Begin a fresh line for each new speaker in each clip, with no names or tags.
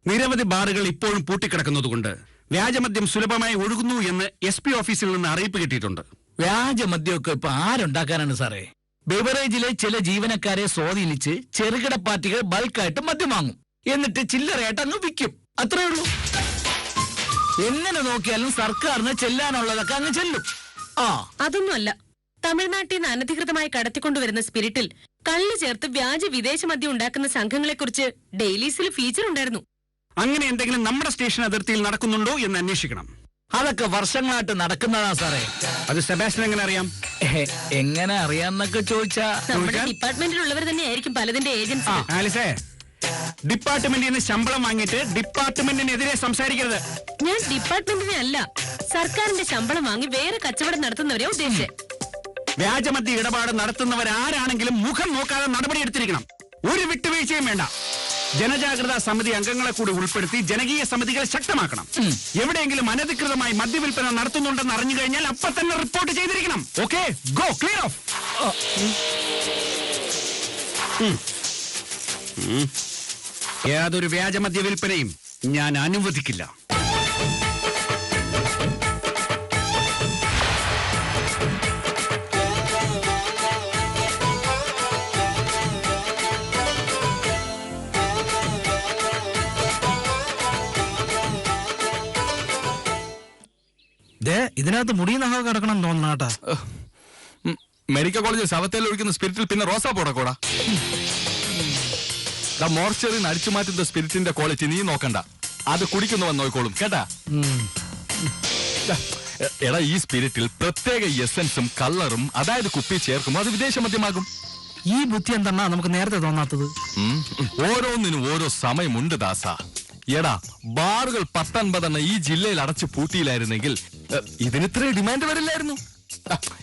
നിരവധി ബാറുകൾ ഇപ്പോഴും പൂട്ടിക്കിടക്കുന്നതുകൊണ്ട് വ്യാജമദ്യം സുലഭമായി ഒഴുകുന്നു എന്ന് SP ഓഫീസിൽ നിന്ന് അറിയിപ്പ് കിട്ടിയിട്ടുണ്ട്.
വ്യാജമദ്യമൊക്കെ ഇപ്പൊ ആരുണ്ടാക്കാനാണ് സാറേ? ബിവറേജിലെ ചില ജീവനക്കാരെ സ്വാധീനിച്ച് ചെറുകിട പാർട്ടികൾ ബൾക്കായിട്ട് മദ്യം വാങ്ങും, എന്നിട്ട് ചില്ലറയായിട്ട് അങ്ങ് വിൽക്കും. അത്രേ ഉള്ളൂ. എങ്ങനെ നോക്കിയാലും സർക്കാരിന് ചെല്ലാനുള്ളതൊക്കെ അങ്ങ് ചെല്ലും.
അതൊന്നുമല്ല, തമിഴ്നാട്ടിൽ നിന്ന് അനധികൃതമായി കടത്തിക്കൊണ്ടുവരുന്ന സ്പിരിറ്റിൽ കള്ളു ചേർത്ത് വ്യാജ വിദേശ മദ്യം ഉണ്ടാക്കുന്ന സംഘങ്ങളെക്കുറിച്ച് ഡെയിലീസിൽ ഫീച്ചർ ഉണ്ടായിരുന്നു.
അങ്ങനെ എന്തെങ്കിലും നമ്മുടെ സ്റ്റേഷൻ അതിർത്തിയിൽ നടക്കുന്നുണ്ടോ എന്ന് അന്വേഷിക്കണം.
അതൊക്കെ വർഷങ്ങളായിട്ട് നടക്കുന്നതാ സാറേ.
അത് സെബാസ്റ്റ്യൻ എങ്ങനെ അറിയാം?
എങ്ങനെ അറിയാന്നൊക്കെ ചോദിച്ചാ
നമ്മുടെ ഡിപ്പാർട്ട്മെന്റിലുള്ളവർ തന്നെ ആയിരിക്കും പലതിന്റെ ഏജൻസി.
ആലിസേ, ഡിപ്പാർട്ട്മെന്റിൽ നിന്ന് ശമ്പളം വാങ്ങിയിട്ട് ഡിപ്പാർട്ട്മെന്റിനെതിരെ സംസാരിക്കരുത്.
ഞാൻ ഡിപ്പാർട്ട്മെന്റിനെ അല്ല, സർക്കാരിന്റെ ശമ്പളം വാങ്ങി വേറെ കച്ചവടം നടത്തുന്നവരെ ഉദ്ദേശിച്ചത്.
വ്യാജമദ്യ ഇടപാട് നടത്തുന്നവരാരാണെങ്കിലും മുഖം നോക്കാതെ നടപടിയെടുത്തിരിക്കണം. ഒരു വിട്ടുവീഴ്ചയും വേണ്ട. ജനജാഗ്രതാ സമിതി അംഗങ്ങളെ കൂടി ഉൾപ്പെടുത്തി ജനകീയ സമിതികൾ ശക്തമാക്കണം. എവിടെയെങ്കിലും അനധികൃതമായി മദ്യവിൽപ്പന നടത്തുന്നുണ്ടെന്ന് അറിഞ്ഞു കഴിഞ്ഞാൽ അപ്പൊ തന്നെ റിപ്പോർട്ട് ചെയ്തിരിക്കണം. Okay, go clear of. യാതൊരു വ്യാജമദ്യ വിൽപ്പനയും ഞാൻ അനുവദിക്കില്ല.
ഇതിനകത്ത് മുടിയുന്ന കിടക്കണം തോന്നുന്നു കേട്ടാ.
മെഡിക്കൽ കോളേജിൽ ശവത്തേൽ ഒഴിക്കുന്ന സ്പിരിറ്റിൽ പിന്നെ റോസാ പോടക്കൂടാ. മോർച്ചറിന്ന് അടിച്ചു മാറ്റുന്ന സ്പിരിറ്റിന്റെ ക്വാളിറ്റി നീ നോക്കണ്ട, അത് കുടിക്കുന്നവൻ നോക്കിക്കോളും കേട്ടാ. എടാ, ഈ സ്പിരിറ്റിൽ പ്രത്യേക എസൻസും കളറും അതായത് കുപ്പി ചേർക്കും, അത് വിദേശ മദ്യമാകും.
ഈ ബുദ്ധി എന്താണ് നമുക്ക് നേരത്തെ തോന്നാത്തത്?
ഓരോന്നിനും ഓരോ സമയമുണ്ട് ദാസ. എടാ, ബാറുകൾ 19 ഈ ജില്ലയിൽ അടച്ചു പൂട്ടിയില്ലായിരുന്നെങ്കിൽ ഇതിന് ഇത്ര ഡിമാൻഡ് വരില്ലായിരുന്നു.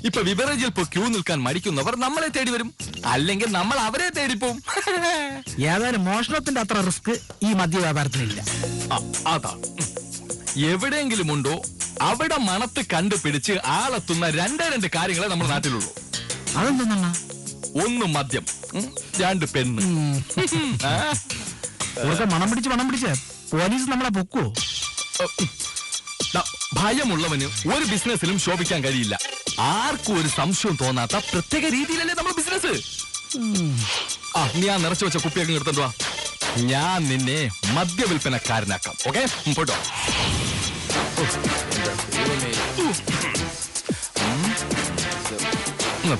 ഇപ്പൊ ബിവറേജിൽ ഇപ്പൊ ക്യൂ നിൽക്കാൻ മടിക്കുന്നവർ നമ്മളെ തേടി വരും, അല്ലെങ്കിൽ നമ്മൾ അവരെ തേടിപ്പോവും.
ഏതായാലും മോഷണത്തിന്റെ അത്ര റിസ്ക് ഈ മദ്യ വ്യാപാരത്തിനില്ല.
അതാ, എവിടെയെങ്കിലും ഉണ്ടോ അവിടെ മണത്ത് കണ്ടുപിടിച്ച് ആളെത്തുന്ന രണ്ട് കാര്യങ്ങളെ നമ്മുടെ നാട്ടിലുള്ളൂ.
അതെന്താ?
1 മദ്യം, 2 പെണ്ണ്.
മണം പിടിച്ച് പോലീസ് നമ്മളെ പൊക്കുവോ?
ഭയമുള്ളവന് ഒരു ബിസിനസ്സിലും ശോഭിക്കാൻ കഴിയില്ല. ആർക്കും ഒരു സംശയം തോന്നാത്ത പ്രത്യേക രീതിയിലല്ലേ നമ്മൾ ബിസിനസ്. നീ ആ നിറച്ചു വെച്ച കുപ്പിയൊക്കെ നിർത്തണ്ടോ? ഞാൻ നിന്നെ മദ്യവിൽപ്പനക്കാരനാക്കാം. ഓക്കെ, പോട്ടോ.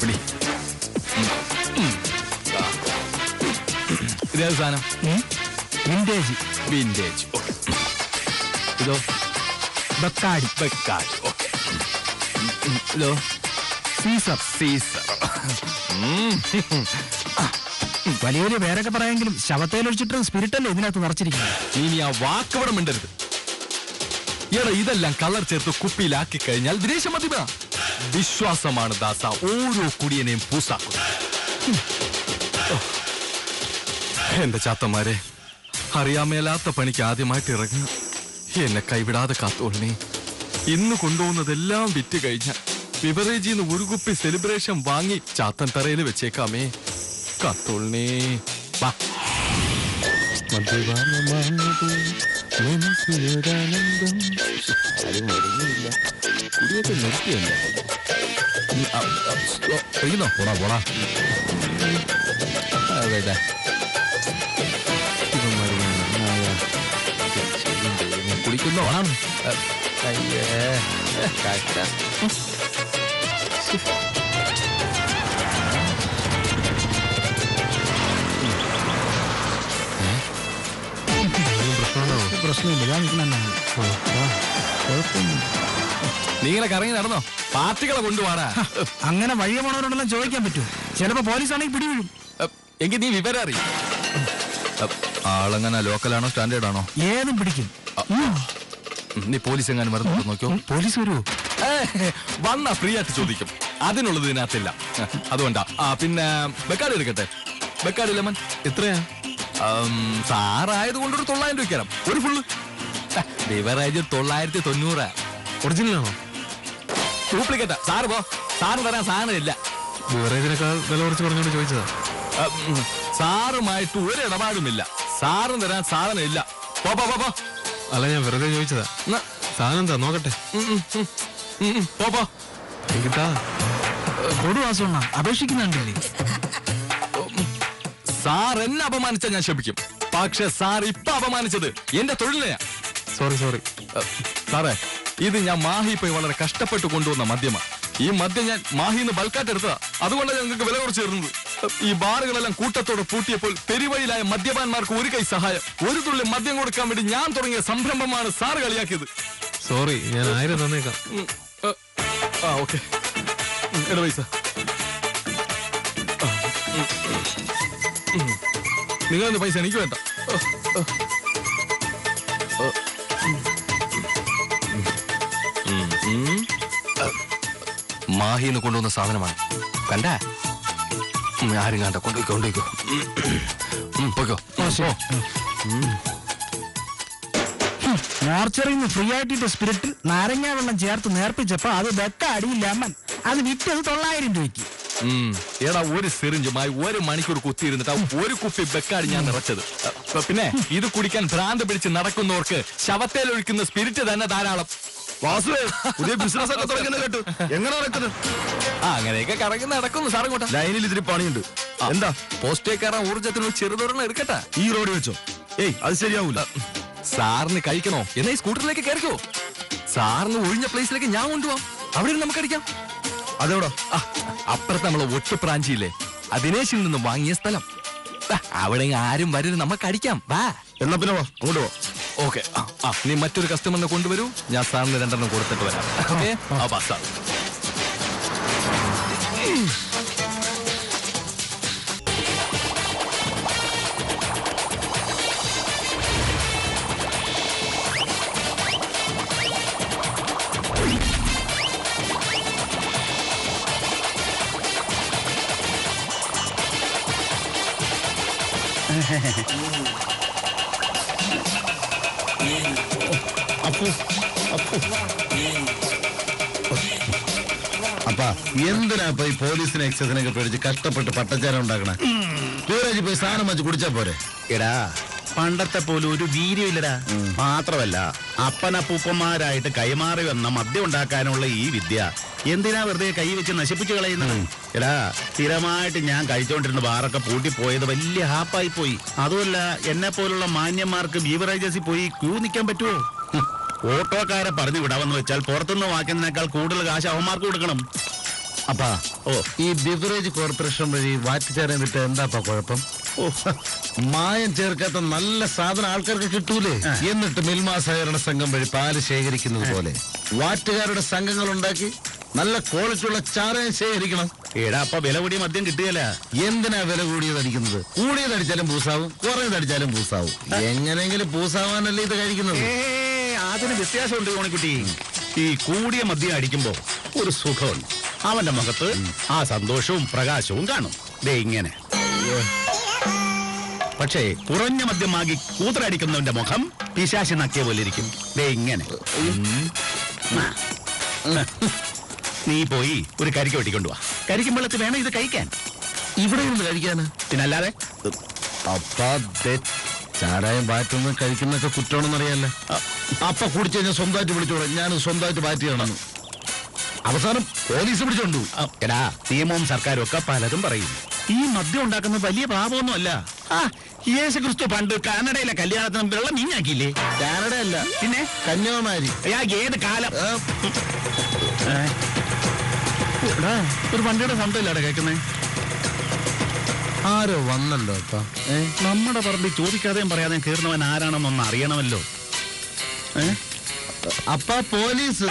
പിടി. ഇതേ സാധനം വിന്റേജ്. ഇതോ
ബക്കാടി.
ഓക്കെ. ഇതോ സീസർ.
വലിയ വലിയ പേരൊക്കെ പറയാമെങ്കിലും ശവത്തേലൊഴിച്ചിട്ട് സ്പിരിറ്റല്ലേ ഇതിനകത്ത് നിറച്ചിരിക്കുന്നത്.
ഇനി ആ വാക്കവിടെ മിണ്ടരുത്. എടാ, ഇതെല്ലാം കളർ ചേർത്ത് കുപ്പിയിലാക്കി കഴിഞ്ഞാൽ വിദേശ മദ്യമാ. വിശ്വാസമാണ് ദാസ ഓരോ കുടിയനെയും പൂസാക്കും. എന്റെ ചാത്തമാരെ, അറിയാമേലാത്ത പണിക്ക് ആദ്യമായിട്ട് ഇറങ്ങുക. എന്നെ കൈവിടാതെ കാത്തോളണേ. ഇന്ന് കൊണ്ടുപോകുന്നതെല്ലാം വിറ്റ് കഴിഞ്ഞ ബിവറേജിന്ന് ഒരു കുപ്പി സെലിബ്രേഷൻ വാങ്ങി ചാത്തൻ തറയിൽ വെച്ചേക്കാമേ. കാത്തോളണേ. കുടിയൊക്കെ നിർത്തിയല്ലോ. പോടാ. കുടിക്കുന്നോ? അയ്യേ,
പ്രശ്നമില്ല.
നീ ഇങ്ങനെ കറങ്ങി നടന്നോ? പാർട്ടികളെ കൊണ്ടുപോടാ.
അങ്ങനെ വഴിയെ പോണവരോടെല്ലാം ചോദിക്കാൻ പറ്റുമോ? ചിലപ്പോ പോലീസാണെങ്കിൽ പിടിവീഴും.
എങ്കിൽ നീ വിവരം അറിയും. ആളെങ്ങനെ ലോക്കലാണോ സ്റ്റാൻഡേർഡ് ആണോ?
ഏതും പിടിക്കും.
നീ പോലീസ് എങ്ങാനും മറന്നു നോക്കിയോ?
പോലീസ് വരുമോ?
വന്നാ ഫ്രീ ആയിട്ട് ചോദിക്കും. അതിനുള്ളത് ഇതിനകത്തില്ല. അതുകൊണ്ടാ. പിന്നെ ബെക്കാട് എടുക്കട്ടെ. ബെക്കാട് ലെമൺ എത്രയാ? സാറായത് കൊണ്ടൊരു 900 രൂപയ്ക്ക് ഒരു ഫുള്ള്. ബിവറേജ് 990.
ഒറിജിനലാണോ?
ഡ്യൂപ്ലിക്കേറ്റാ. സാറ് പോ. സാറ് തരാൻ സാധനം ഇല്ല.
ബിവറേജിനേക്കാൾ വില കുറച്ച് പറഞ്ഞോണ്ട് ചോദിച്ചതാ.
സാറുമായിട്ട് ഒരു ഇടപാടുമില്ല. സാറും തരാൻ സാധനം ഇല്ല. പോ.
അല്ല, ഞാൻ വെറുതെ ചോദിച്ചതാ. സാധനം എന്താ നോക്കട്ടെ.
പോ.
കിട്ടാ
കൊടുവാസോണ്ണ അപേക്ഷിക്കുന്നുണ്ടല്ലേ?
സാർ എന്നെ അപമാനിച്ചാൽ ഞാൻ ക്ഷമിക്കും. പക്ഷെ സാർ ഇപ്പൊ അപമാനിച്ചത് എന്റെ തൊഴിലിനെയാ.
സോറി.
സാറേ, ഇത് ഞാൻ മാഹി പോയി വളരെ കഷ്ടപ്പെട്ട് കൊണ്ടുവന്ന മദ്യമാണ്. ഈ മദ്യം ഞാൻ മാഹിന്ന് ബൾക്കായിട്ട് എടുത്തതാ. അതുകൊണ്ടാണ് ഞങ്ങൾക്ക് വില കുറച്ച് തരുന്നത്. ഈ ബാറുകളെല്ലാം കൂട്ടത്തോടെ പൂട്ടിയപ്പോൾ പെരുവഴിയിലായ മദ്യപാന്മാർക്ക് ഒരു കൈ സഹായം, ഒരു തുള്ളി മദ്യം കൊടുക്കാൻ വേണ്ടി ഞാൻ തുടങ്ങിയ സംരംഭമാണ് സാർ കളിയാക്കിയത്.
സോറി, ഞാൻ 1000 തന്നേക്കാം.
ഓക്കെ, എടാ പൈസ. നിങ്ങളൊന്ന് പൈസ എനിക്ക് വേണ്ട. മാഹിന്ന് കൊണ്ടുവന്ന സാധനമാണ്. കണ്ടേ? ആരും കണ്ട. കൊണ്ടുപോയിക്കോ. പോയിക്കോ.
മോർച്ചറിന്ന് ഫ്രീ ആയിട്ട് സ്പിരിറ്റിൽ നാരങ്ങാ വെള്ളം ചേർത്ത് നേർപ്പിച്ചപ്പോ അത് ബെക്ക അടിയില്ലാമൻ. അത് വിറ്റത് 900 രൂപയ്ക്ക്.
എടാ, ഒരു സിറിഞ്ചുമായി 1 മണിക്കൂർ കുത്തിയിരുന്നിട്ട് ഒരു കുപ്പി ബെക്കാടി ഞാൻ നിറച്ചത്. പിന്നെ ഇത് കുടിക്കാൻ ഭ്രാന്ത് പിടിച്ച് നടക്കുന്നവർക്ക് ശവത്തേൽ ഒഴിക്കുന്ന സ്പിരിറ്റ് തന്നെ ധാരാളം.
പുതിയ ബിസിനസ് ഒക്കെ തുടങ്ങുന്നത് കേട്ടു. എങ്ങനെ നടക്കുന്നത്?
അങ്ങനെയൊക്കെ കറങ്ങി നടക്കുന്നു. സാർ ഇങ്ങോട്ടാ.
ലൈനിൽ ഇതിരി പണിയുണ്ട്. എന്താ?
പോസ്റ്റേ കയറാൻ ഊർജ്ജത്തിന് ചെറുതൊരെണ്ണം എടുക്കട്ടെ.
ഈ റോഡ് വെച്ചോ? ഏയ്, അത് ശരിയാവൂല.
സാറിന് കഴിക്കണോ എന്നാ ഈ സ്കൂട്ടറിലേക്ക് കയറിക്കോ. സാറിന് ഒഴിഞ്ഞ പ്ലേസിലേക്ക് ഞാൻ കൊണ്ടുപോവാം. അവിടെ നമുക്ക് അടിക്കാം.
അതെവിടാ?
അപ്പുറത്ത് നമ്മളെ ഒട്ടുപ്രാഞ്ചിയില്ലേ, ദിനേശിൽ നിന്ന് വാങ്ങിയ സ്ഥലം. അവിടെ ആരും വരരുത്, നമുക്ക് അടിക്കാം. വാ.
എന്നാ പിന്നെ വാ, അങ്ങോട്ട് വാ.
ഓക്കെ. നീ മറ്റൊരു കസ്റ്റമറിനെ കൊണ്ടുവരൂ. ഞാൻ സാറിന് 2 കൊടുത്തിട്ട് വരാം. ഓക്കെ. സാർ.
അപ്പാ, എന്തിനാ ഇപ്പൊ ഈ പോലീസിനെ എക്സസിനൊക്കെ പേടിച്ച് കഷ്ടപ്പെട്ട് പട്ടച്ചാരം ഉണ്ടാക്കണേ? ടൂറേജ് പോയി സാധനം വെച്ച് കുടിച്ചാ പോരെ?
എടാ, പണ്ടത്തെ പോലും ഒരു വീര്യമില്ലടാ. മാത്രമല്ല, അപ്പനപ്പൂപ്പന്മാരായിട്ട് കൈമാറി വന്ന മദ്യം ഉണ്ടാക്കാനുള്ള ഈ വിദ്യ എന്തിനാ വെറുതെ കൈ വെച്ച് നശിപ്പിച്ചു കളയുന്നത്? എടാ, സ്ഥിരമായിട്ട് ഞാൻ കഴിച്ചോണ്ടിരുന്ന ബാറൊക്കെ പൂട്ടിപ്പോയത് വലിയ ഹാപ്പായി പോയി. അതുമല്ല, എന്നെ പോലുള്ള മാന്യന്മാർക്ക് ബീവറേജസിൽ പോയി ക്യൂ നിൽക്കാൻ പറ്റുമോ? ഓട്ടോക്കാരെ പറഞ്ഞു വിടാമെന്ന് വെച്ചാൽ പുറത്തുനിന്ന് വാക്കുന്നതിനേക്കാൾ കൂടുതൽ കാശ് അവന്മാർക്ക് കൊടുക്കണം.
അപ്പാ, ഈ ബിവറേജ് കോർപ്പറേഷൻ വഴി വാറ്റിച്ചാരം വിട്ട് എന്താപ്പാ കുഴപ്പം? മായം ചേർക്കാത്ത നല്ല സാധനം ആൾക്കാർക്ക് കിട്ടൂലേ? എന്നിട്ട് മിൽമ സഹകരണ സംഘം വഴി പാല് ശേഖരിക്കുന്നത് പോലെ വാറ്റുകാരുടെ സംഘങ്ങൾ ഉണ്ടാക്കി നല്ല ക്വാളിറ്റിയുള്ള ചാരം ശേഖരിക്കണം.
എടാ, അപ്പൊ വില കൂടിയ മദ്യം കിട്ടുകയല്ല.
എന്തിനാ വില കൂടിയത് അടിക്കുന്നത്? കൂടിയതടിച്ചാലും പൂസാവും, കുറേതടിച്ചാലും പൂസാവും. എങ്ങനെയെങ്കിലും പൂസാവാനല്ലേ ഇത് കഴിക്കുന്നത്?
അതിന് വ്യത്യാസമുണ്ട് കോണിക്കുട്ടി. ഈ കൂടിയ മദ്യം അടിക്കുമ്പോ ഒരു സുഖമുണ്ട്. അവന്റെ മുഖത്ത് ആ സന്തോഷവും പ്രകാശവും കാണും. ദേ ഇങ്ങനെ. പക്ഷേ കുറഞ്ഞ മദ്യം വാങ്ങി കൂത്തറടിക്കുന്നവന്റെ മുഖം പിശാശി നക്കിയ പോലെ ഇരിക്കും. ദേ ഇങ്ങനെ. നീ പോയി ഒരു കരിക്ക് വെട്ടിക്കൊണ്ടുവാ. കരിക്കും വെള്ളത്തിൽ വേണം ഇത് കഴിക്കാൻ.
ഇവിടെ നിന്ന് കഴിക്കാന്
പിന്നല്ലാതെ.
അപ്പാ, ചാരായം പാറ്റുന്ന കഴിക്കുന്നൊക്കെ കുറ്റമാണെന്നറിയാല്ലേ? അപ്പ കുടിച്ചു കഴിഞ്ഞാൽ സ്വന്തമായിട്ട് വിളിച്ചോളാം. ഞാൻ സ്വന്തമായിട്ട് പാറ്റിയാണെന്ന്. അവസാനം പോലീസ് പിടിച്ചോണ്ടു.
എടാ, നിയമവും സർക്കാരും ഒക്കെ പലതും പറയും. ഈ മദ്യം ഉണ്ടാക്കുന്നത് വലിയ പാപമൊന്നും അല്ല. യേശു ക്രിസ്തു പണ്ട് കാനഡയിലെ കല്യാണത്തിന് വെള്ളം മീഞ്ഞാക്കിയില്ലേ?
കാനഡ അല്ല,
പിന്നെ
കന്യാകുമാരി.
ഏത് കാലം? ഒരു വണ്ടിയുടെ സൗണ്ടില്ലാടെ കേൾക്കുന്നേ.
ആരോ വന്നല്ലോ അപ്പ.
നമ്മുടെ പറമ്പിൽ ചോദിക്കാതെയും പറയാതെയും കയറുന്നവൻ ആരാണെന്നൊന്ന് അറിയണമല്ലോ.
അപ്പ പോലീസ്.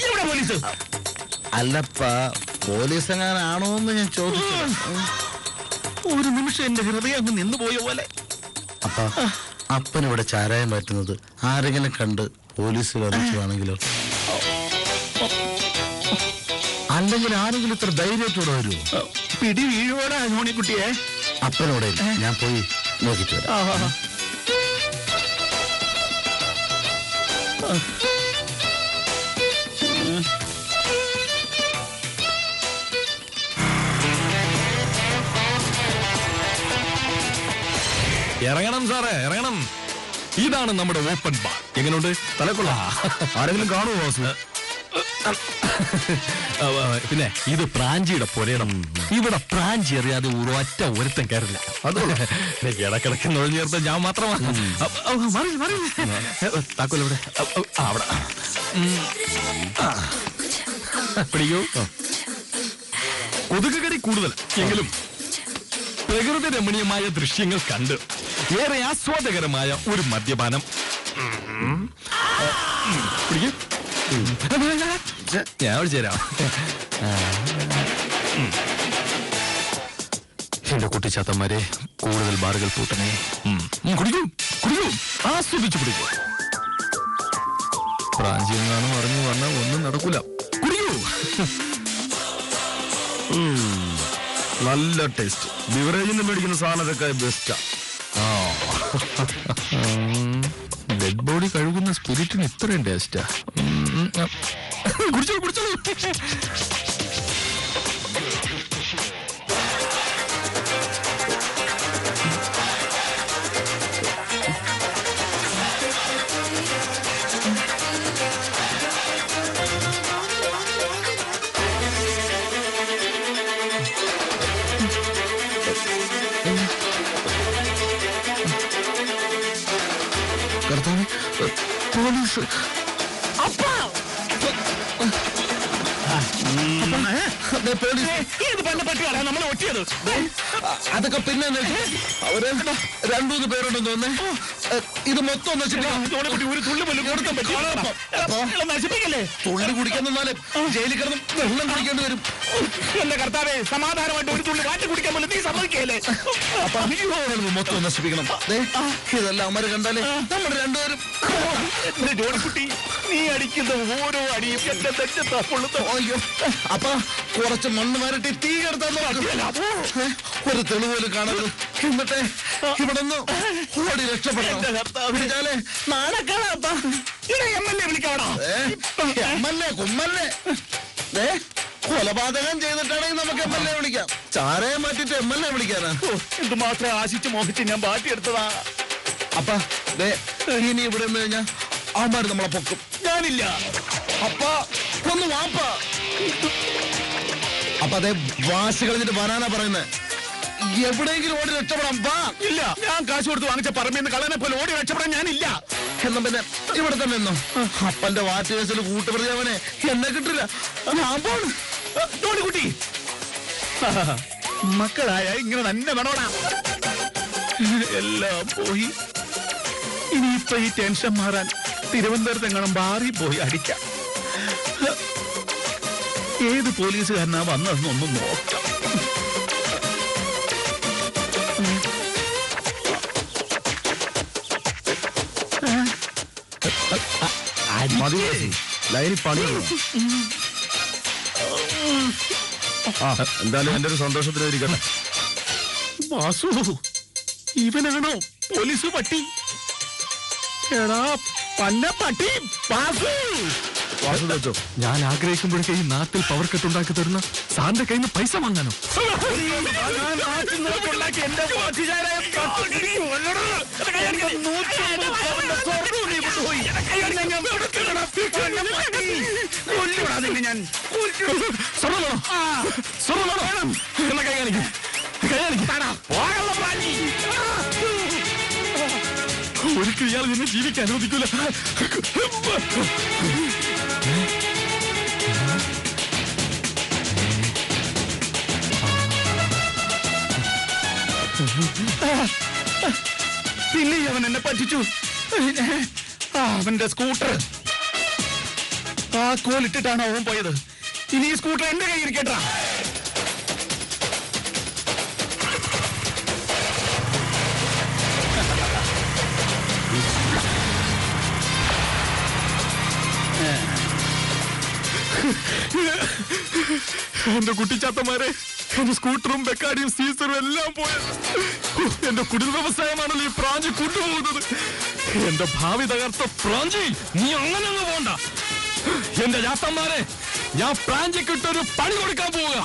എവിടെ പോലീസ്?
അല്ലപ്പ, പോലീസ് എങ്ങാനാണോ എന്ന് ഞാൻ ചോദിച്ചു.
ഒരു നിമിഷം എന്റെ ഹൃദയം അങ്ങ് നിന്നുപോയ പോലെ.
അപ്പ, അപ്പനിവിടെ ചാരായം പറ്റുന്നത് ആരെങ്കിലും കണ്ട് പോലീസ് അറിയിച്ചതാണെങ്കിലോ? അല്ലെങ്കിൽ ആരെങ്കിലും ഇത്ര ധൈര്യത്തോടെ വരുമോ?
പിടി വീഴുവോടാ മോണിക്കുട്ടിയെ?
അപ്പനോടെ ഞാൻ പോയി നോക്കിട്ട് വരാം.
ഇറങ്ങണം സാറേ, ഇറങ്ങണം. ഇതാണ് നമ്മുടെ ഓപ്പൺ ബാർ. എങ്ങനെയുണ്ട്? തലക്കൊള്ള ആരെങ്കിലും കാണുമോ ബോസ്? പിന്നെ ഇത് പ്രാഞ്ചിയുടെ പുരയിടം. ഇവിടെ പ്രാഞ്ചി അറിയാതെ ഒരൊറ്റ ഒരുത്തം കയറില്ല. അതുകൊണ്ട് ഇടക്കിടക്ക് നുഴഞ്ഞു ചേർത്ത ഞാൻ മാത്രമാണ്. താക്കോൽ ഇവിടെ. അവിടെ പിടിക്കൂ. കൊതുകുകടി കൂടുതൽ എങ്കിലും പ്രകൃതി രമണീയമായ ദൃശ്യങ്ങൾ കണ്ട് ഏറെ ആസ്വാദകരമായ ഒരു മദ്യപാനം. പിടിക്കൂ. ഞാൻ വിളിച്ചുതരാം. എന്റെ കുട്ടിച്ചാത്തന്മാരെ, കൂടുതൽ ബാറുകൾ പൂട്ടണേ. കുടിക്കൂ, കുടിക്കൂ, ആസ്വദിച്ചു കുടിക്കൂ. പ്രാഞ്ചിയെങ്ങാനും അറിഞ്ഞു വന്നാൽ ഒന്നും നടക്കൂല. കുടിക്കൂ. നല്ല ടേസ്റ്റ്. ബിവറേജിൽ നിന്ന് മേടിക്കുന്ന സാധനത്തൊക്കെ ബെസ്റ്റാ. ഡെഡ് ബോഡി കഴുകുന്ന സ്പിരിറ്റിന് ഇത്രയും ടേസ്റ്റാ. കുടിച്ചോളൂ, കുടിച്ചോളൂ. പോലീസ്. നമ്മളെ ഒറ്റിയത് അതൊക്കെ പിന്നെ അവര് 2-3 പേരുണ്ടെന്ന് തോന്നേ. ഇത് മൊത്തം നശിപ്പിക്കല്ലേ. തുള്ളി കുടിക്കാൻ നിന്നാലേ ജയിലിൽ കിടന്ന് വെള്ളം കുടിക്കേണ്ടി വരും. എന്റെ കർത്താവേ, സമാധാനമായിട്ട് ഒരു തുള്ളി വാറ്റി കുടിക്കാൻ പോലും നീ സമ്മതിക്കല്ലേ. അപ്പൊ മൊത്തം നശിപ്പിക്കണം. ഇതെല്ലാം അമര് കണ്ടാലേ നമ്മൾ രണ്ടുപേരും. ജോണിക്കുട്ടി, നീ അടിക്കുന്ന ഓരോ അടിയും എന്റെ നെഞ്ചത്താ കൊള്ളുന്നു. അയ്യോ, അപ്പൊ കുറച്ച് മണ്ണ് മാറിട്ട് തീ കെടുത്താൻ ഒരു തെളിവ് പോലും കാണരുത്. എന്നിട്ട് ഇവിടെ നിന്ന് ഓടി രക്ഷപ്പെടണം. കുമ്മല്ലേ കൊലപാതകം ചെയ്തിട്ടാണെങ്കിൽ നമുക്ക് MLA വിളിക്കാം. ചാരയെ മാറ്റിട്ട് MLA വിളിക്കാനാ. എന്തുമാത്രം ആശിച്ച് മോഹിച്ച് ഞാൻ മാറ്റിയെടുത്തതാ. അപ്പ ഇനി ഇവിടെ നിന്ന് കഴിഞ്ഞാൽ ആമാര് നമ്മളെ പൊക്കും. ഞാനില്ല. അപ്പ ഒന്ന് വാപ്പ. അപ്പൊ അതേ വാശി കളഞ്ഞിട്ട് വരാനാ പറയുന്നത്. എവിടെയെങ്കിലും ഓടി രക്ഷപ്പെടാം. വാ. ഇല്ല, ഞാൻ കാശ് കൊടുത്ത് വാങ്ങിച്ച പറമ്പിന്ന് കളനെ പോലെ ഓടി രക്ഷപ്പെടാൻ ഞാനില്ല. എന്നാ പിന്നെ ഇവിടെ തന്നെ നിന്നോ. അപ്പന്റെ വാറ്റ് കേസിൽ കൂട്ടുപ്രതി അവനെ എന്നെ കിട്ടില്ല. ഞാൻ പോണ്. കുട്ടി, മക്കളായ ഇങ്ങനെ തന്നെ വേണോടാ. എല്ലാം പോയി. ഇനിയിപ്പൊ ഈ ടെൻഷൻ മാറാൻ തിരുവനന്തപുരത്ത് എങ്ങാനും ബാറിൽ പോയി അടിക്കാം. ഏത് പോലീസുകാരനാ വന്നതെന്നൊന്നും നോക്കാം. ലൈനിൽ പണി. എന്തായാലും എന്റെ ഒരു സന്തോഷത്തിനായിരിക്കട്ടെ. വാസു, ഇവനാണോ പോലീസ് പട്ടി? എടാ പന്ന പട്ടി. വാസു, ഞാൻ ആഗ്രഹിക്കുമ്പോഴേക്ക് ഈ നാട്ടിൽ പവർ കട്ട് ഉണ്ടാക്കി തരുന്ന സാറിന്റെ കയ്യിൽ നിന്ന് പൈസ വാങ്ങാനോ? ഒരിക്കൽ ഇയാൾ എന്നെ ജീവിക്കാൻ അനുവദിക്കൂല. പിന്നെ അവൻ എന്നെ പറ്റിച്ചു. അവന്റെ സ്കൂട്ടർ താക്കോലിട്ടിട്ടാണ് അവൻ പോയത്. ഇനി ഈ സ്കൂട്ടർ എന്റെ കയ്യിൽ ഇരിക്കട്ടാ. എന്റെ കുട്ടിച്ചാത്തമാരെ, എന്റെ സ്കൂട്ടറും ബെക്കാരിയും സീസറും എല്ലാം പോയത്. എന്റെ കുടിൽ വ്യവസായമാണല്ലോ ഈ പ്രാഞ്ചി കൊണ്ടുപോകുന്നത്. എന്റെ ഭാവി തകർത്ത പ്രാഞ്ചി, നീ അങ്ങനെ ഒന്നും പോണ്ട. എന്റെ ചാത്തന്മാരെ, ഞാൻ പ്രാഞ്ചിക്കിട്ടൊരു പണി കൊടുക്കാൻ പോവുക.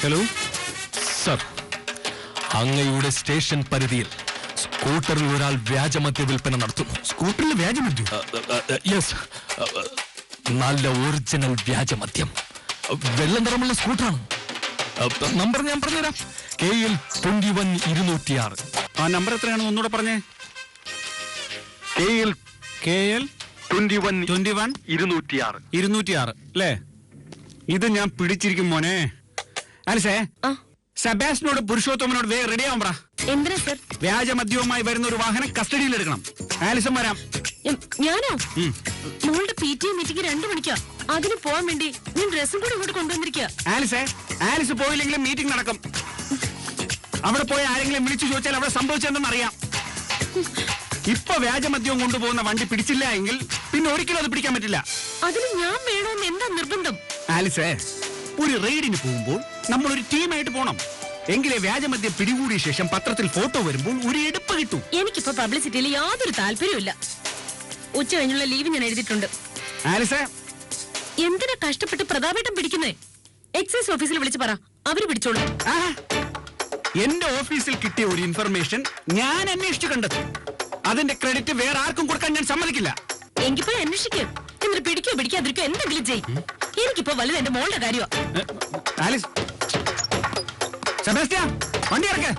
ഹലോ
സർ, അങ്ങയുടെ സ്റ്റേഷൻ പരിധിയിൽ സ്കൂട്ടറിൽ ഒരാൾ വ്യാജമദ്യ വിൽപ്പന നടത്തുന്നു.
സ്കൂട്ടറിൽ വ്യാജമദ്യം?
യെസ്, നല്ല ഒറിജിനൽ വ്യാജമദ്യം. വെള്ള നിറമുള്ള സ്കൂട്ടറാണ്. നമ്പർ ഞാൻ പറഞ്ഞുതരാം. KL 21 206.
ആ നമ്പർ എത്രയാണെന്ന് ഒന്നുകൂടെ പറഞ്ഞേ.
KL
21
206.
206 അല്ലേ? ഇത് ഞാൻ പിടിച്ചിരിക്കും മോനെ. ആലിസേ, സെബാസ്റ്റിനോട് പുരുഷോത്തമനോട് വേഗം റെഡി ആവാൻ പറ.
എന്തിനാ സർ?
വ്യാജമദ്യവുമായി വരുന്ന ഒരു വാഹനം കസ്റ്റഡിയിൽ എടുക്കണം. ആലിസും വരാം.
ഞാനോ? മോളുടെ PTA മീറ്റിംഗ് 2 മണിക്കാ. അതിന് പോവാൻ വേണ്ടി ഞാൻ ഡ്രസ്സും കൂടി ഇങ്ങോട്ട് കൊണ്ടുവന്നിരിക്കുക.
ആലിസ് പോയില്ലെങ്കിലും മീറ്റിംഗ് നടക്കും. അവിടെ പോയി ആരെങ്കിലും വിളിച്ചു ചോദിച്ചാൽ അവിടെ സംഭവിച്ചെന്തെന്ന് അറിയാം. ഇപ്പൊ വ്യാജമദ്യവും കൊണ്ടുപോകുന്ന വണ്ടി പിടിച്ചില്ല എങ്കിൽ പിന്നെ ഒരിക്കലും അത് പിടിക്കാൻ പറ്റില്ല.
അതിന് ഞാൻ വേണമെന്ന് എന്താ നിർബന്ധം?
ആലിസേ, ഒരു റെയ്ഡിന് പോകുമ്പോൾ നമ്മൾ ഒരു ടീമായിട്ട് പോണം. എങ്കിലേ വ്യാജമദ്യം പിടികൂടിയ ശേഷം പത്രത്തിൽ ഫോട്ടോ വരുമ്പോൾ ഒരു എടുപ്പ് കിട്ടും.
എനിക്കിപ്പോ പബ്ലിസിറ്റിയിൽ യാതൊരു താല്പര്യമില്ല. ഉച്ച കഴിഞ്ഞുള്ള ലീവ് ഞാൻ എഴുതിയിട്ടുണ്ട്.
ആലിസേ,
എന്തിനാ കഷ്ടപ്പെട്ട് പ്രതാപേട്ടം പിടിക്കുന്നേ? എക്സൈസ് ഓഫീസിൽ വിളിച്ച് പറ, അവര് പിടിച്ചോളൂ.
എന്റെ ഓഫീസിൽ കിട്ടിയ ഒരു ഇൻഫർമേഷൻ ഞാൻ അന്വേഷിച്ചു കണ്ടെത്തും. അതിന്റെ ക്രെഡിറ്റ് വേറെ ആർക്കും കൊടുക്കാൻ ഞാൻ സമ്മതിക്കില്ല.
എങ്കിപ്പോ അന്വേഷിക്കുക. എന്നിട്ട് പിടിക്കോ പിടിക്കാതിരിക്കോ എന്തെങ്കിലും ചെയ്യും. എനിക്കിപ്പോ വലുത് എന്റെ മോളുടെ കാര്യമാ.
ആലിസ്, സെബാസ്റ്റ്യൻ, വണ്ടി ഇറക്ക്.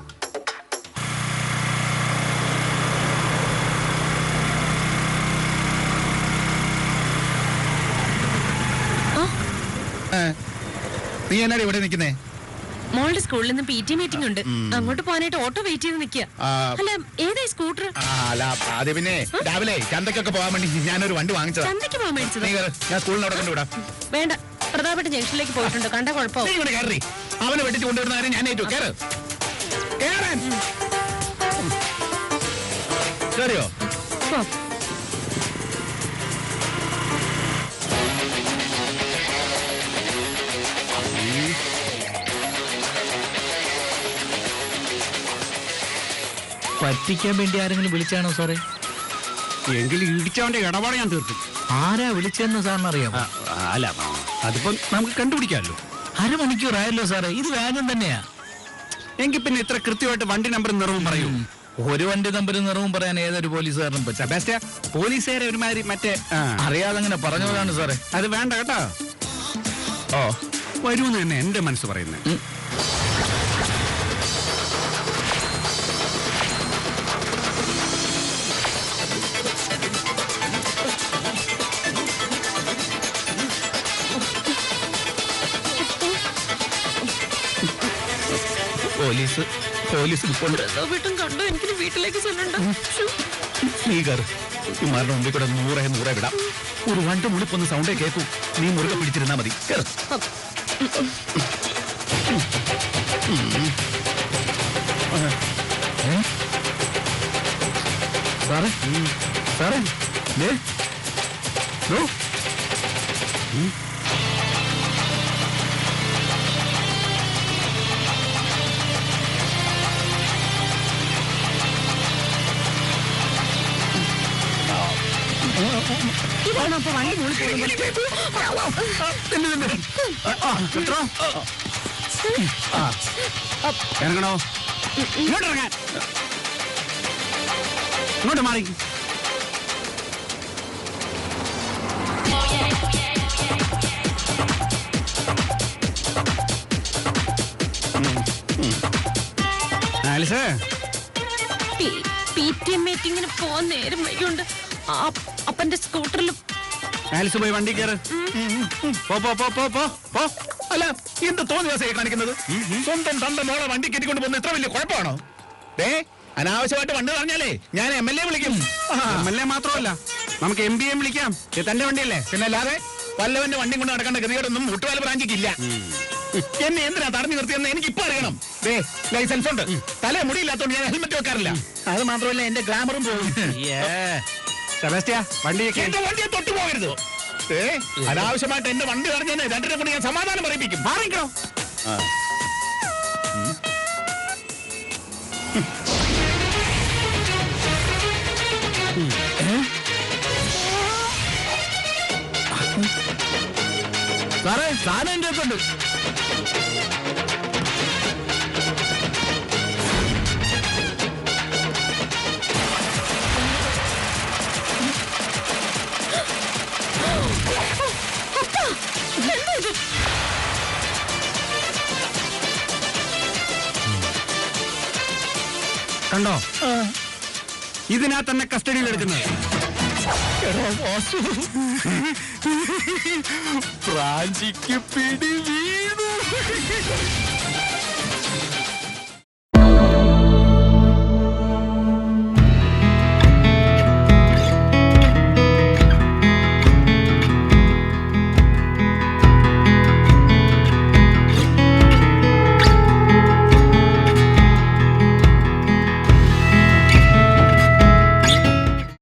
നീ എന്നാടി ഇവിടെ നിൽക്കുന്നേ?
മോളുടെ സ്കൂളിൽ നിന്ന് PTA മീറ്റിംഗ് ഉണ്ട്. അങ്ങോട്ട് പോകാനായിട്ട് ഓട്ടോ വെയിറ്റ് ചെയ്ത് നിൽക്കുക. അല്ല, ഏതാ സ്കൂട്ടർ?
അല്ല, അത് പിന്നെ രാവിലെ ചന്തക്കൊക്കെ പോകാൻ വേണ്ടി ഞാനൊരു വണ്ടി വാങ്ങിച്ചതാ.
ചന്തയ്ക്ക് പോകാൻ മേടിച്ചത്?
നീ കേറ്, ഞാൻ സ്കൂളിന് അവിടെ കൊണ്ടുവിടാം.
വേണ്ട, പ്രതാപേട്ട ജംഗ്ഷനിലേക്ക് പോയിട്ടുണ്ട്. കണ്ട കുഴപ്പമോ?
നീ ഇവിടെ കയറി. അവനെ വെട്ടിച്ച് കൊണ്ടുവരുന്ന കാര്യം ഞാൻ ഏറ്റു. കേറ്, കേറിയോ?
പറ്റിക്കാൻ വേണ്ടി ആരെങ്കിലും വിളിച്ചാണോ സാറേ?
എങ്കിൽ ഇടിച്ചവന്റെ ഇടപാട് ഞാൻ തീർക്കും.
ആരാ വിളിച്ചെന്ന് സാറിന് അറിയാം?
അല്ല, അതിപ്പോ നമുക്ക് കണ്ടുപിടിക്കാമല്ലോ.
1/2 മണിക്കൂറായല്ലോ സാറേ. ഇത് വേഗം തന്നെയാ.
എങ്കിൽ പിന്നെ ഇത്ര കൃത്യമായിട്ട് വണ്ടി നമ്പർ നിറവും പറയൂ.
ഒരു വണ്ടി നമ്പരും നിറവും പറയാൻ ഏതൊരു പോലീസുകാരനും പറ്റും.
സെബാസ്റ്റ്യൻ, പോലീസുകാരെ ഒരുമാതിരി മറ്റേ
അറിയാതെ അങ്ങനെ പറഞ്ഞതാണ് സാറേ.
അത് വേണ്ട കേട്ടോ. വരൂന്ന് തന്നെ എന്റെ മനസ്സ് പറയുന്നത്.
പോലീസ്
പ്രതാപേട്ടൻ കണ്ടോ? എനിക്ക് വീട്ടിലേക്ക് ചെല്ലണ്ട.
നീ കയറ്. ഇമാരുടെ മുമ്പിൽ കൂടെ 100 വിടാം. ഒരു 2 മുളിപ്പൊന്ന് സൗണ്ടേ കേൾക്കൂ. നീ മുറുകെ പിടിച്ചിരുന്നാ മതി. കേറ്.
സാറേ,
സാറേ,
ഇതാണ് അപ്പൊ വണ്ടി മുകളിൽ
ഇറങ്ങണോ? ഇങ്ങോട്ട് ഇറങ്ങാൻ. ഇങ്ങോട്ട് മാറി. ആലിസേ,
PTA മീറ്റിംഗിന് പോവാൻ നേരം വൈകുണ്ട്. അപ്പന്റെ സ്കൂട്ടറിൽ.
ആലിസ് പോയി വണ്ടി കയറ്. പോ.
അല്ല, എന്ത് തോന്നിയാസയെ കാണിക്കുന്നത്? സ്വന്തം തന്റെ മോളെ വണ്ടി കെട്ടിക്കൊണ്ട് പോകുന്ന ഇത്ര വലിയ കുഴപ്പമാണോ? അനാവശ്യമായിട്ട് വണ്ടി പറഞ്ഞാലേ ഞാൻ MLA വിളിക്കും.
MLA മാത്രമല്ല, നമുക്ക് MBA വിളിക്കാം. തന്റെ വണ്ടിയല്ലേ?
പിന്നെ അല്ലാതെ വല്ലവന്റെ വണ്ടി കൊണ്ട് നടക്കേണ്ട ഗതികേടൊന്നും മുട്ടുവാല ബ്രാഞ്ചിക്കില്ല. എന്നെ എന്തിനാ തടഞ്ഞു നിർത്തിയെന്ന് എനിക്ക് ഇപ്പൊ അറിയണം. ലൈസൻസ് ഉണ്ട്, തല മുടിയില്ലാത്തോണ്ട് ഞാൻ ഹെൽമെറ്റ് വെക്കാറില്ല. അത് മാത്രമല്ല, എന്റെ ഗ്ലാമറും പോകും.
സെബാസ്റ്റ്യൻ,
എന്റെ വണ്ടിയെ തൊട്ടു പോകരുത്. അനാവശ്യമായിട്ട് എന്റെ വണ്ടി പറഞ്ഞാൽ 2 കൊണ്ട് ഞാൻ സമാധാനം പറയിപ്പിക്കും.
മാറിക്കോ.
സാറേ, സാധനം എന്റെ അടുത്തുണ്ട്.
കണ്ടോ ഇതിനാ തന്നെ കസ്റ്റഡിയിൽ എടുക്കുന്നത്.
പ്രാഞ്ചിക്ക് പിടി വീണു.